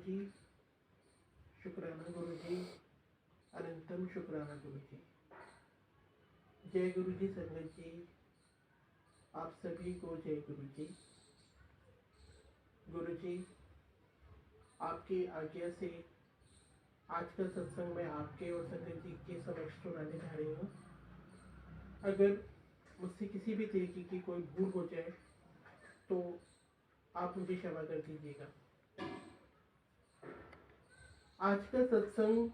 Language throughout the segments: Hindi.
जी, शुक्राना गुरु जी, अनंतम शुक्राना गुरु जी। जय गुरु जी संगत जी, आप सभी को जय गुरु जी। गुरु जी, आपकी आज्ञा से आज का सत्संग मैं आपके और संगत जी के समक्ष सुनाने जा रही हूँ। अगर मुझसे किसी भी तरीके की कोई भूल हो जाए तो आप मुझे क्षमा कर दीजिएगा। आज का सत्संग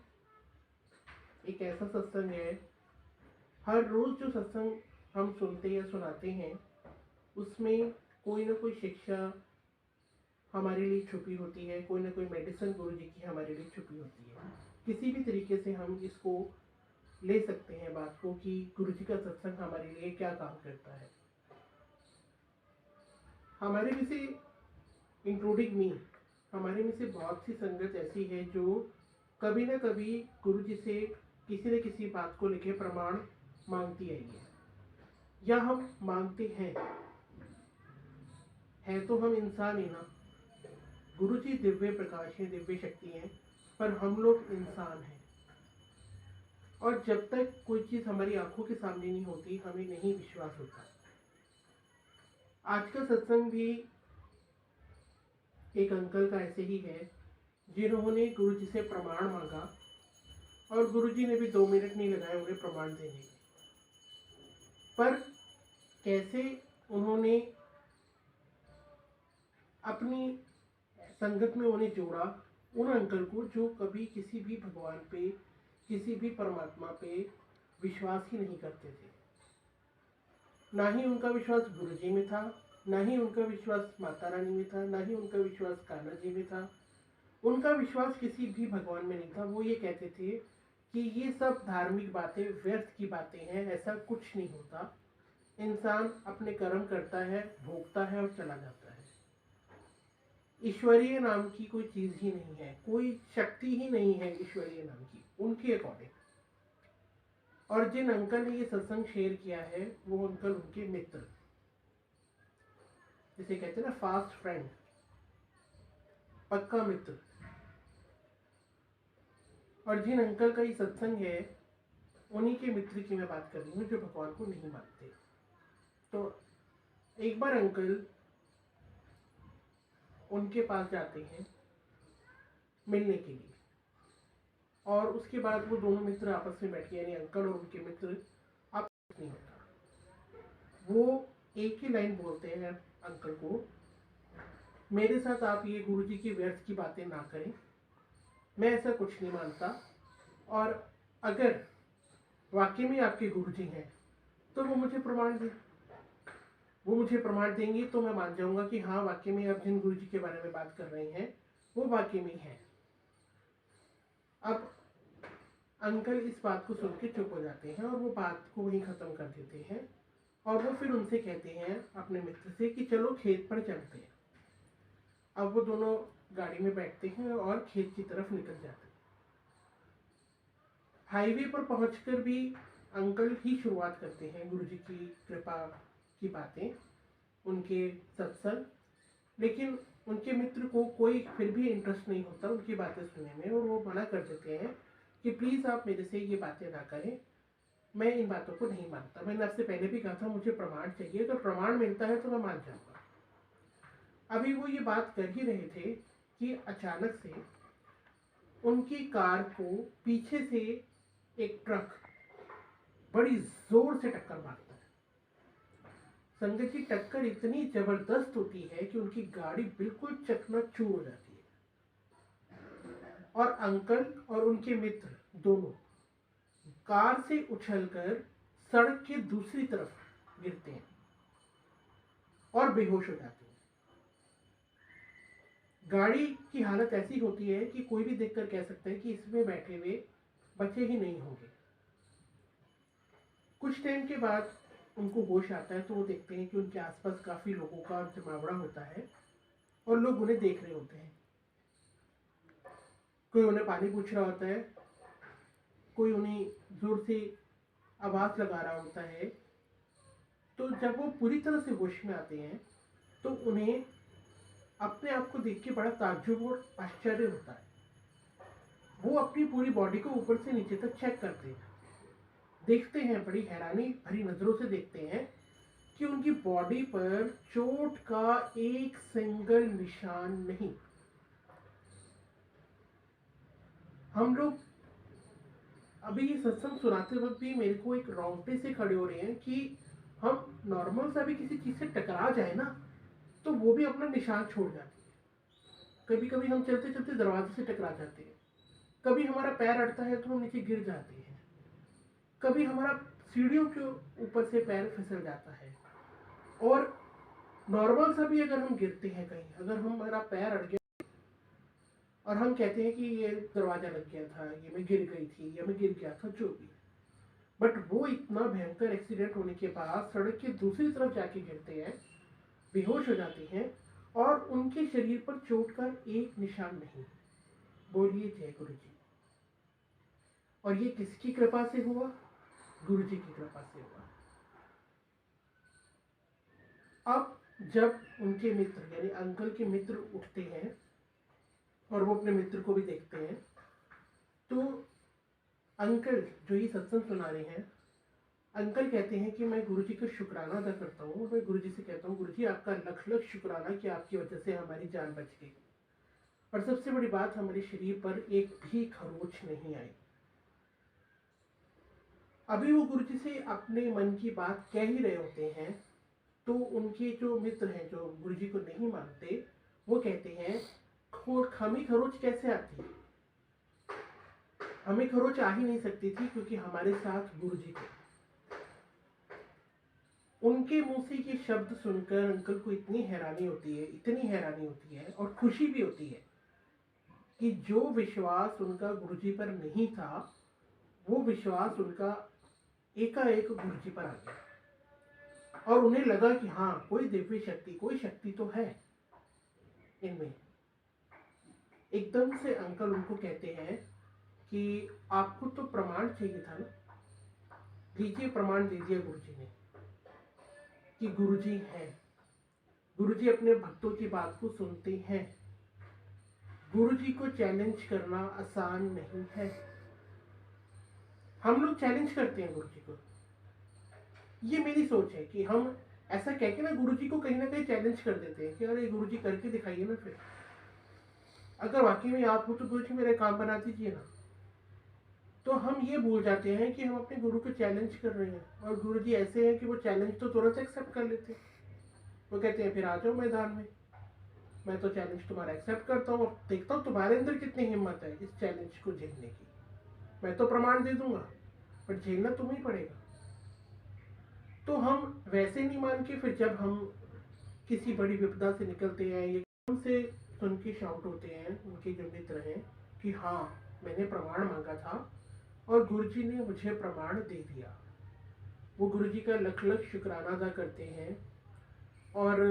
एक ऐसा सत्संग है, हर रोज जो सत्संग हम सुनते या सुनाते हैं उसमें कोई ना कोई शिक्षा हमारे लिए छुपी होती है, कोई ना कोई मेडिसिन गुरु जी की हमारे लिए छुपी होती है। किसी भी तरीके से हम इसको ले सकते हैं बात को कि गुरु जी का सत्संग हमारे लिए क्या काम करता है। हमारे में से इंक्लूडिंग मी, हमारे में से बहुत सी संगत ऐसी है जो कभी ना कभी गुरु जी से किसी न किसी बात को लेकर प्रमाण मांगती आई है, या हम मांगते हैं। है तो हम इंसान ही ना। गुरु जी दिव्य प्रकाश है, दिव्य शक्ति है, पर हम लोग इंसान हैं। और जब तक कोई चीज हमारी आंखों के सामने नहीं होती हमें नहीं विश्वास होता। आज का सत्संग भी एक अंकल का ऐसे ही है जिन्होंने गुरु जी से प्रमाण मांगा और गुरु जी ने भी 2 मिनट नहीं लगाए उन्हें प्रमाण देने में। पर कैसे उन्होंने अपनी संगत में उन्हें जोड़ा, उन अंकल को जो कभी किसी भी भगवान पे, किसी भी परमात्मा पे विश्वास ही नहीं करते थे। ना ही उनका विश्वास गुरु जी में था, ना ही उनका विश्वास माता रानी में था, ना ही उनका विश्वास कान्हा जी में था। उनका विश्वास किसी भी भगवान में नहीं था। वो ये कहते थे कि ये सब धार्मिक बातें व्यर्थ की बातें हैं, ऐसा कुछ नहीं होता। इंसान अपने कर्म करता है, भोगता है और चला जाता है। ईश्वरीय नाम की कोई चीज ही नहीं है, कोई शक्ति ही नहीं है ईश्वरीय नाम की उनके अकॉर्डिंग। और जिन अंकल ने ये सत्संग शेयर किया है वो अंकल उनके मित्र, जिसे कहते हैं ना फास्ट फ्रेंड, पक्का मित्र। और जिन अंकल का ये सत्संग है उन्हीं के मित्र की मैं बात कर रही हूँ जो भगवान को नहीं मानते। तो एक बार अंकल उनके पास जाते हैं मिलने के लिए, और उसके बाद वो दोनों मित्र आपस में बैठ के, यानी अंकल और उनके मित्र आपस नहीं होता। वो एक ही लाइन बोलते हैं अंकल को, मेरे साथ आप ये गुरु जी की व्यर्थ की बातें ना करें, मैं ऐसा कुछ नहीं मानता। और अगर वाकई में आपके गुरु जी हैं तो वो मुझे प्रमाण दें। वो मुझे प्रमाण देंगे तो मैं मान जाऊंगा कि हाँ वाकई में आप जिन गुरु जी के बारे में बात कर रहे हैं वो वाकई में है। अब अंकल इस बात को सुन के चुप हो जाते हैं और वो बात को वहीं ख़त्म कर देते हैं। और वो फिर उनसे कहते हैं अपने मित्र से कि चलो खेत पर चलते हैं। अब वो दोनों गाड़ी में बैठते हैं और खेत की तरफ निकल जाते हैं। हाईवे पर पहुंचकर भी अंकल ही शुरुआत करते हैं गुरु जी की कृपा की बातें, उनके सत्संग। लेकिन उनके मित्र को कोई फिर भी इंटरेस्ट नहीं होता उनकी बातें सुनने में, और वो मना कर देते हैं कि प्लीज़ आप मेरे से ये बातें ना करें, मैं इन बातों को नहीं मानता। मैंने आपसे पहले भी कहा था मुझे प्रमाण चाहिए, तो प्रमाण मिलता है तो मैं मान जाऊंगा। अभी वो ये बात कर ही रहे थे कि अचानक से उनकी कार को पीछे से एक ट्रक बड़ी जोर से टक्कर मारता है। संगत की टक्कर इतनी जबरदस्त होती है कि उनकी गाड़ी बिल्कुल चकनाचूर हो जाती है, और अंकल और उनके मित्र दोनों कार से उछलकर सड़क के दूसरी तरफ गिरते हैं और बेहोश हो जाते हैं। गाड़ी की हालत ऐसी होती है कि कोई भी देखकर कह सकता है कि इसमें बैठे हुए बचे ही नहीं होंगे। कुछ टाइम के बाद उनको होश आता है तो वो देखते हैं कि उनके आसपास काफ़ी लोगों का जमावड़ा होता है और लोग उन्हें देख रहे होते हैं। कोई उन्हें पानी पूछ रहा होता है, कोई उन्हें जोर से आवाज़ लगा रहा होता है। तो जब वो पूरी तरह से होश में आते हैं तो उन्हें अपने आप को देख के बड़ा ताज्जुब और आश्चर्य होता है। वो अपनी पूरी बॉडी को ऊपर से नीचे तक चेक करते हैं, देखते हैं, बड़ी हैरानी भरी नजरों से देखते हैं कि उनकी बॉडी पर चोट का एक सिंगल निशान नहीं। हम लोग अभी ये सत्संग सुनाते वक्त भी मेरे को एक रोंगटे से खड़े हो रहे हैं कि हम नॉर्मल सा भी किसी चीज से टकरा जाए ना, तो वो भी अपना निशान छोड़ जाती है। कभी कभी हम चलते चलते दरवाजे से टकरा जाते हैं, कभी हमारा पैर अड़ता है तो हम नीचे गिर जाते हैं, कभी हमारा सीढ़ियों के ऊपर से पैर फिसल जाता है। और नॉर्मल सा भी अगर हम गिरते हैं कहीं, अगर हमारा पैर अड़ गया और हम कहते हैं कि ये दरवाजा लग गया था, ये मैं गिर गई थी या मैं गिर गया था, जो भी, बट वो इतना भयंकर एक्सीडेंट होने के बाद सड़क के दूसरी तरफ जाके गिरते हैं, बेहोश हो जाते हैं और उनके शरीर पर चोट का एक निशान नहीं। बोलिए जय गुरु जी। और ये किसकी कृपा से हुआ? गुरु जी की कृपा से हुआ। अब जब उनके मित्र यानी अंकल के मित्र उठते हैं और वो अपने मित्र को भी देखते हैं, तो अंकल जो ये सत्संग सुना रहे हैं, अंकल कहते हैं कि मैं गुरुजी का शुक्राना अदा करता हूँ। मैं गुरुजी से कहता हूँ, गुरुजी आपका लख लख शुक्राना कि आपकी वजह से हमारी जान बच गई, और सबसे बड़ी बात, हमारे शरीर पर एक भी खरोच नहीं आई। अभी वो गुरुजी से अपने मन की बात कह ही रहे होते हैं, तो उनके जो मित्र हैं जो गुरुजी को नहीं मानते, वो कहते हैं हमें खरोच कैसे आती है? हमें खरोच आ ही नहीं सकती थी क्योंकि हमारे साथ गुरुजी थे। उनके मुंह से ये शब्द सुनकर अंकल को इतनी हैरानी होती है, इतनी हैरानी होती है और खुशी भी होती है कि जो विश्वास उनका गुरुजी पर नहीं था, वो विश्वास उनका एकाएक गुरुजी पर आ गया। और उन्हें लगा कि हाँ, कोई दिव्य शक्ति, कोई शक्ति तो है इनमें। एकदम से अंकल उनको कहते हैं कि आपको तो प्रमाण चाहिए था ना, लीजिए प्रमाण दे दिया गुरुजी ने कि गुरुजी हैं। गुरुजी अपने भक्तों की बात को सुनते हैं। गुरुजी को चैलेंज करना आसान नहीं है। हम लोग चैलेंज करते हैं गुरुजी को। ये मेरी सोच है कि हम ऐसा कह के ना गुरुजी को कहीं ना कहीं चैलेंज कर देते हैं कि अरे गुरुजी करके दिखाइए ना, फिर अगर वाकई में आप हो तो गुरुजी मेरा काम बना दीजिए ना। तो हम ये भूल जाते हैं कि हम अपने गुरु को चैलेंज कर रहे हैं, और गुरुजी ऐसे हैं कि वो चैलेंज तो तुरंत एक्सेप्ट कर लेते हैं। वो कहते हैं फिर आ जाओ मैदान में, मैं तो चैलेंज तुम्हारा एक्सेप्ट करता हूँ, और देखता हूँ तुम्हारे अंदर कितनी हिम्मत है इस चैलेंज को झेलने की। मैं तो प्रमाण दे दूंगा, पर झेलना तुम्हें पड़ेगा। तो हम वैसे नहीं मान के, फिर जब हम किसी बड़ी विपदा से निकलते हैं, ये हमसे सुन के शाउट होते हैं उनके जो मित्र हैं कि हाँ, मैंने प्रमाण मांगा था और गुरुजी ने मुझे प्रमाण दे दिया। वो गुरुजी का लख लख शुक्राना अदा करते हैं और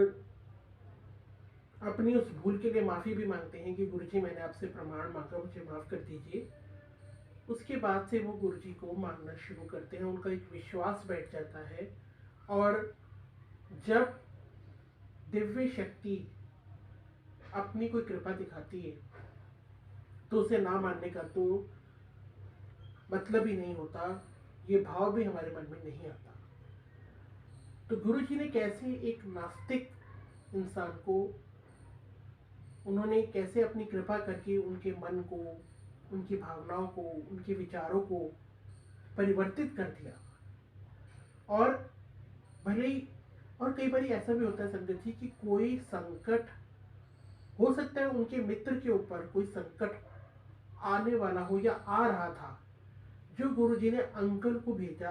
अपनी उस भूल के लिए माफ़ी भी मांगते हैं कि गुरुजी मैंने आपसे प्रमाण मांगा, मुझे माफ़ कर दीजिए। उसके बाद से वो गुरुजी को मानना शुरू करते हैं, उनका एक विश्वास बैठ जाता है। और जब दिव्य शक्ति अपनी कोई कृपा दिखाती है तो उसे ना मानने का तो मतलब ही नहीं होता, ये भाव भी हमारे मन में नहीं आता। तो गुरुजी ने कैसे एक नास्तिक इंसान को, उन्होंने कैसे अपनी कृपा करके उनके मन को, उनकी भावनाओं को, उनके विचारों को परिवर्तित कर दिया। और भले ही, और कई बार ऐसा भी होता है संगत जी कि कोई संकट हो सकता है उनके मित्र के ऊपर, कोई संकट आने वाला हो या आ रहा था, जो गुरुजी ने अंकल को भेजा,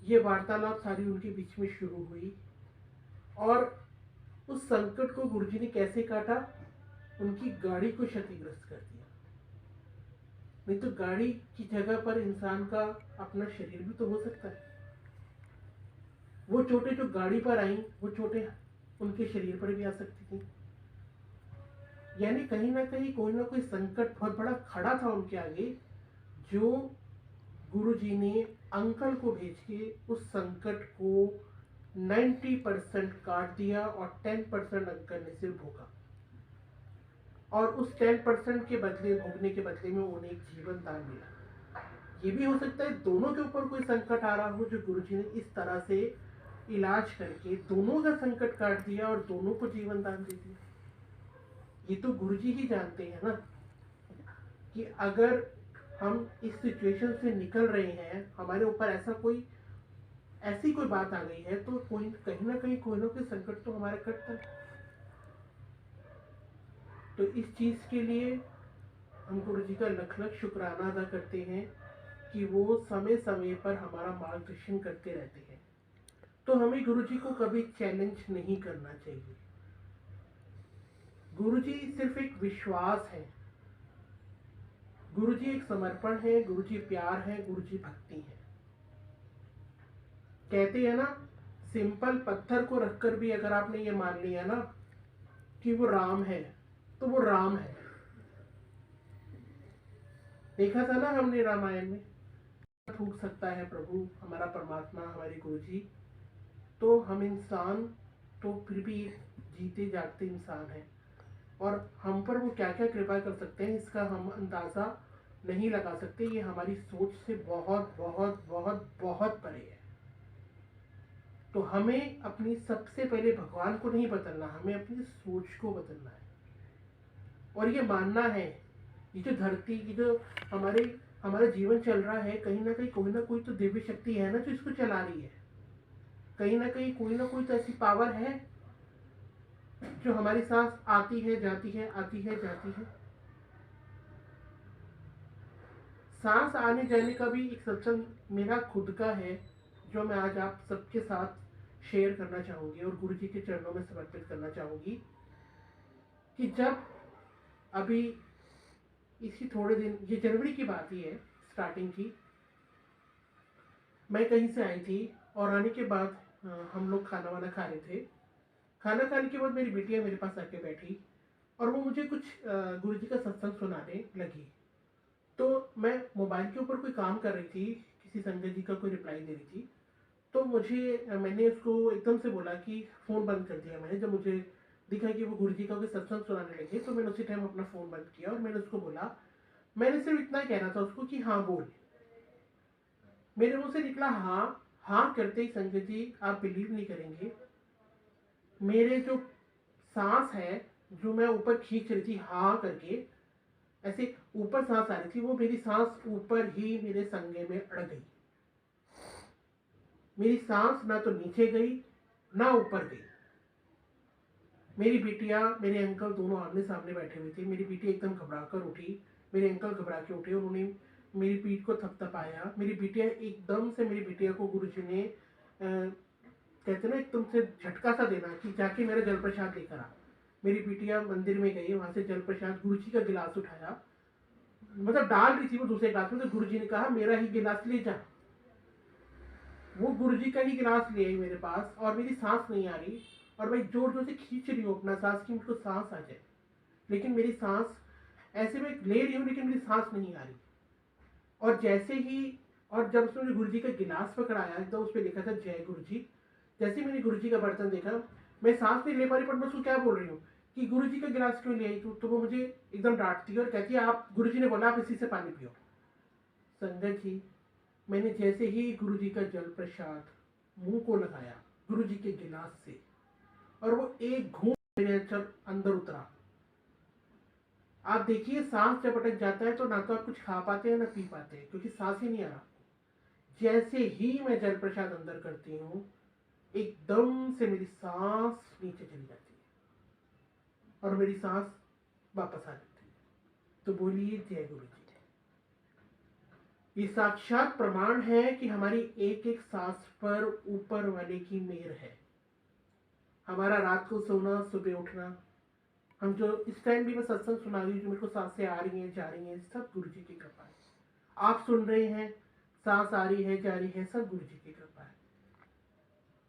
ये वार्तालाप सारी उनके बीच में शुरू हुई। और उस संकट को गुरुजी ने कैसे काटा? उनकी गाड़ी को क्षतिग्रस्त कर दिया। नहीं तो गाड़ी की जगह पर इंसान का अपना शरीर भी तो हो सकता है। वो चोटें जो गाड़ी पर आई, वो चोटें उनके शरीर पर भी आ सकती थी। यानी कहीं ना कहीं कोई ना कोई संकट बहुत बड़ा खड़ा था उनके आगे, जो गुरुजी ने अंकल को भेज के उस संकट को 90% काट दिया और 10% अंकल ने सिर्फ भोगा। और उस 10% के बदले, भोगने के बदले में उन्हें एक जीवन दान मिला। ये भी हो सकता है दोनों के ऊपर कोई संकट आ रहा हो, जो गुरुजी ने इस तरह से इलाज करके दोनों का संकट काट दिया और दोनों को जीवन दान दे दिया। ये तो गुरुजी ही जानते हैं ना कि अगर हम इस सिचुएशन से निकल रहे हैं, हमारे ऊपर ऐसी कोई बात आ गई है, तो कोई कहीं ना कहीं कोई ना कोई संकट तो हमारा कटता है। तो इस चीज के लिए हम गुरु जी का लख लख शुक्राना अदा करते हैं कि वो समय समय पर हमारा मार्गदर्शन करते रहते हैं। तो हमें गुरु जी को कभी चैलेंज नहीं करना चाहिए। गुरु जी सिर्फ एक विश्वास है, गुरु जी एक समर्पण है, गुरु जी प्यार है, गुरु जी भक्ति है। कहते हैं ना, सिंपल पत्थर को रखकर भी अगर आपने ये मान लिया ना कि वो राम है, तो वो राम है। देखा था ना हमने रामायण में, फूक सकता है प्रभु हमारा परमात्मा, हमारे गुरु जी। तो हम इंसान तो फिर भी जीते जागते इंसान हैं, और हम पर वो क्या क्या कृपा कर सकते हैं इसका हम अंदाजा नहीं लगा सकते। ये हमारी सोच से बहुत बहुत बहुत बहुत परे है। तो हमें अपनी सबसे पहले भगवान को नहीं बदलना, हमें अपनी सोच को बदलना है। और ये मानना है, ये जो धरती की जो हमारा जीवन चल रहा है, कहीं ना कोई तो दिव्य शक्ति है ना जो इसको चला रही है। कहीं ना कोई तो ऐसी पावर है जो हमारी सांस आती है जाती है, आती है जाती है। सांस आने जाने का भी एक सत्संग मेरा खुद का है, जो मैं आज आप सबके साथ शेयर करना चाहूंगी और गुरु जी के चरणों में समर्पित करना चाहूंगी। कि जब अभी इसी थोड़े दिन, ये जनवरी की बात ही है, स्टार्टिंग की, मैं कहीं से आई थी और आने के बाद हम लोग खाना वाना खा रहे थे। खाना खाने के बाद मेरी बेटियां मेरे पास आके बैठी और वो मुझे कुछ गुरु जी का सत्संग सुनाने लगी। तो मैं मोबाइल के ऊपर कोई काम कर रही थी, किसी संजय जी का कोई रिप्लाई दे रही थी। तो मैंने उसको एकदम से बोला कि फ़ोन बंद कर दिया मैंने। जब मुझे दिखा कि वो गुरु जी का कोई सत्संग सुनाने लगे, तो मैंने उसी टाइम अपना फ़ोन बंद किया और मैंने उसको बोला, मैंने सिर्फ इतना कहना था उसको कि हाँ बोल। मेरे मुंह से निकला हाँ। हाँ करते ही संजय जी, आप बिलीव नहीं करेंगे, मेरे जो सांस है, जो मैं ऊपर खींच रही थी हाँ करके, ऐसे ऊपर सांस आ रही थी, वो मेरी सांस ऊपर ही मेरे संगे में अड़ गई। मेरी सांस ना तो नीचे गई ना ऊपर गई। मेरी बिटिया, मेरे अंकल दोनों आमने सामने बैठे हुए थे। मेरी बिटिया एकदम घबरा कर उठी, मेरे अंकल घबरा के उठे, उन्होंने मेरी पीठ को थपथपाया। मेरी बिटिया एकदम से, मेरी बिटिया को गुरुजी ने कहते ना एकदम से झटका सा देना कि जाके मेरा जल प्रसाद लेकर आ। मेरी बिटिया मंदिर में गई, वहां से जल प्रसाद, गुरुजी का गिलास उठाया, मतलब डाल रही थी वो दूसरे गिलास में, तो गुरुजी ने कहा मेरा ही गिलास ले जा। वो गुरुजी का ही गिलास ले आई मेरे पास, और मेरी सांस नहीं आ रही, और मैं जोर जोर से खींच रही हूँ अपना सांस कि मुझको सांस आ जाए, लेकिन मेरी सांस, ऐसे में ले रही हूँ लेकिन मेरी सांस नहीं आ रही। और जैसे ही, और जब उसने गुरु जी का गिलास पकड़ाया तो उस पर लिखा था जय गुरु जी। जैसे मैंने गुरु जी का बर्तन देखा, मैं सांस नहीं ले पा रही, पर मैं उसको क्या बोल रही हूँ कि गुरु जी का गिलास क्यों ले आई तू। तो वो मुझे एकदम डांटती है और कहती है आप, गुरु जी ने बोला आप इसी से पानी पियो। संगत जी, मैंने जैसे ही गुरु जी का जल प्रसाद मुंह को लगाया गुरु जी के गिलास से, और वो एक घूंट मेरे अंदर उतरा। आप देखिए, सांस जब अटक जाता है तो ना तो आप कुछ खा पाते हैं ना पी पाते हैं, क्योंकि सांस ही नहीं आ रहा। जैसे ही मैं जल प्रसाद अंदर करती हूँ, एकदम से मेरी सांस नीचे चली जाती है और मेरी सांस वापस आ जाती है। तो बोलिए जय गुरु जी। ये साक्षात प्रमाण है कि हमारी एक एक सांस पर ऊपर वाले की मेहर है। हमारा रात को सोना, सुबह उठना, हम जो इस टाइम भी मैं सत्संग सुना रही हूँ, जो मेरे को सांसें आ रही हैं जा रही हैं, सब गुरु जी की कृपा है। आप सुन रहे हैं, सांस आ रही है जा रही है, सब गुरु जी की कृपा है।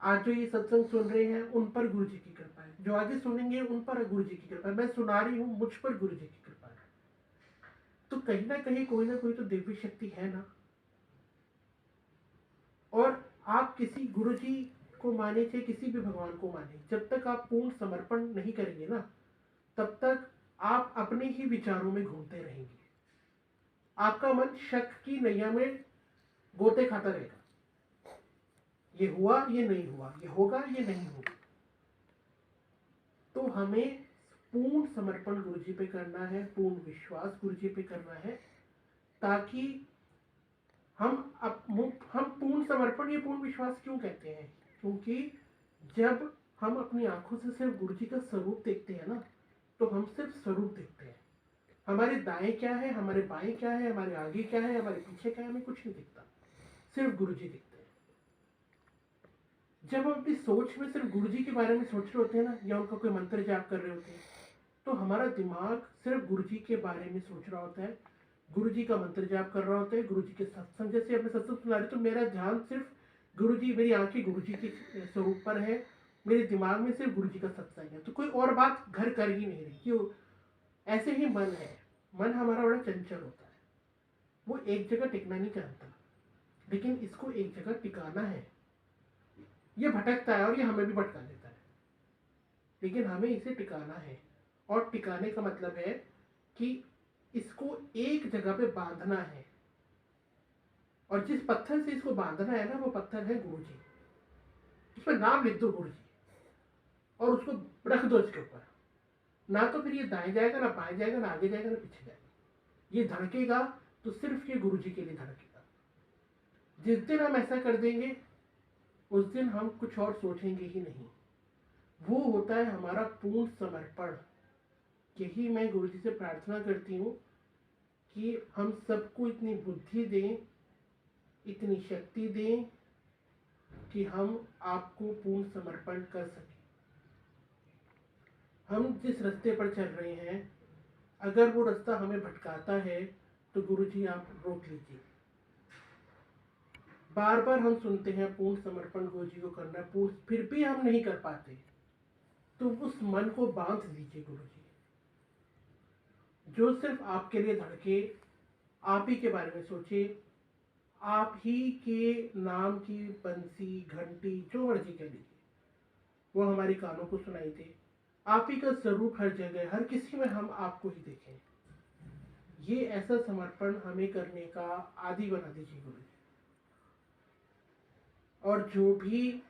आज जो ये सत्संग सुन रहे हैं उन पर गुरु जी की कृपा है, जो आगे सुनेंगे उन पर गुरु जी की कृपा है, मैं सुना रही हूँ मुझ पर गुरु जी की कृपा है। तो कहीं ना कहीं कोई ना कोई तो दिव्य शक्ति है ना। और आप किसी गुरु जी को माने, चाहे किसी भी भगवान को माने, जब तक आप पूर्ण समर्पण नहीं करेंगे ना, तब तक आप अपने ही विचारों में घूमते रहेंगे। आपका मन शक की नैया में गोते खाता रहेगा, ये हुआ ये नहीं हुआ, ये होगा ये नहीं होगा। तो हमें पूर्ण समर्पण गुरु जी पे करना है, पूर्ण विश्वास गुरु जी पे करना है, ताकि हम पूर्ण समर्पण या पूर्ण विश्वास क्यों कहते हैं? क्योंकि जब हम अपनी आंखों से सिर्फ गुरु जी का स्वरूप देखते हैं ना, तो हम सिर्फ स्वरूप देखते हैं। हमारे दाएं क्या है, हमारे बाएं क्या है, हमारे आगे क्या है, हमारे पीछे क्या है, हमें कुछ नहीं दिखता, सिर्फ गुरु जी दिखते हैं। जब हम अपनी सोच में सिर्फ गुरु जी के बारे में सोच रहे होते हैं ना, या उनका कोई मंत्र जाप कर रहे होते हैं, तो हमारा दिमाग सिर्फ गुरु जी के बारे में सोच रहा होता है, गुरु जी का मंत्र जाप कर रहा होता है, गुरु जी के सत्संग, जैसे अपने सत्संग सुना रहे, तो मेरा ध्यान सिर्फ गुरु जी, मेरी आंखें गुरु जी के स्वरूप पर है, मेरे दिमाग में सिर्फ गुरु जी का सत्संग है, तो कोई और बात घर कर ही नहीं रही। क्यों? ऐसे ही मन है, मन हमारा बड़ा चंचल होता है, वो एक जगह टिकना नहीं चाहता, लेकिन इसको एक जगह टिकाना है। ये भटकता है और ये हमें भी भटका देता है, लेकिन हमें इसे टिकाना है। और टिकाने का मतलब है कि इसको एक जगह पे बांधना है, और जिस पत्थर से इसको बांधना है ना, वो पत्थर है गुरु जी। उस पर नाम लिख दो गुरु जी, और उसको रख दो इसके ऊपर। ना तो फिर ये दाएं जाएगा, ना बाएं जाएगा, ना आगे जाएगा, ना पीछे जाएगा। ये धड़केगा तो सिर्फ ये गुरु जी के लिए धड़केगा। जिस दिन हम ऐसा कर देंगे, उस दिन हम कुछ और सोचेंगे ही नहीं। वो होता है हमारा पूर्ण समर्पण। यही मैं गुरु जी से प्रार्थना करती हूँ कि हम सबको इतनी बुद्धि दें, इतनी शक्ति दें कि हम आपको पूर्ण समर्पण कर सकें। हम जिस रास्ते पर चल रहे हैं, अगर वो रास्ता हमें भटकाता है, तो गुरु जी आप रोक लीजिए। बार बार हम सुनते हैं पूर्ण समर्पण गुरु जी को करना, पूर्ण, फिर भी हम नहीं कर पाते, तो उस मन को बांध दीजिए गुरु जी, जो सिर्फ आपके लिए धड़के, आप ही के बारे में सोचे, आप ही के नाम की बंसी, घंटी, जो मर्जी कह लीजिए, वो हमारे कानों को सुनाई दे। आप ही का स्वरूप हर जगह, हर किसी में हम आपको ही देखें। ये ऐसा समर्पण हमें करने का आदि बना दीजिए गुरु जी। और जो भी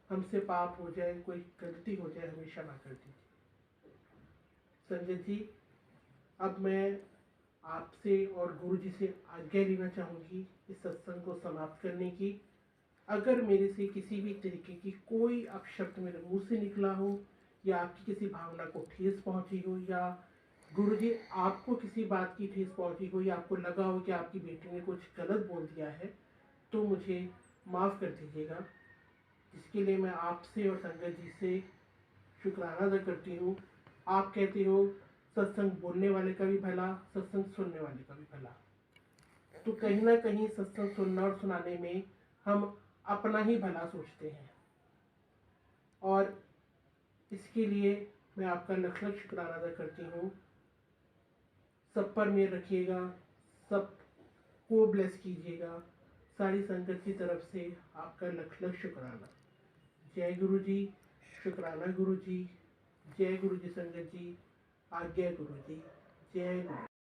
हमसे पाप हो जाए, कोई गलती हो जाए, हमें क्षमा कर दीजिए। संजय जी, अब मैं आपसे और गुरु जी से आज्ञा लेना चाहूँगी इस सत्संग को समाप्त करने की। अगर मेरे से किसी भी तरीके की कोई अपशब्द मेरे मुंह से निकला हो, या आपकी किसी भावना को ठेस पहुंची हो, या गुरु जी आपको किसी बात की ठेस पहुंची हो, या आपको लगा हो कि आपकी बेटी ने कुछ गलत बोल दिया है, तो मुझे माफ़ कर दीजिएगा। इसके लिए मैं आपसे और संगत जी से शुक्राना अदा करती हूँ। आप कहते हो सत्संग बोलने वाले का भी भला, सत्संग सुनने वाले का भी भला। तो कहीं ना कहीं सत्संग सुनना और सुनाने में हम अपना ही भला सोचते हैं, और इसके लिए मैं आपका लख लख शुक्राना अदा करती हूँ। सब पर मेहर रखिएगा, सबको ब्लेस कीजिएगा। सारी संगत की तरफ से आपका लख लख शुक्राना। जय गुरु जी, शुक्राना गुरु जी, जय गुरु जी संगत जी, आज्ञा गुरु जी, जय गुरु।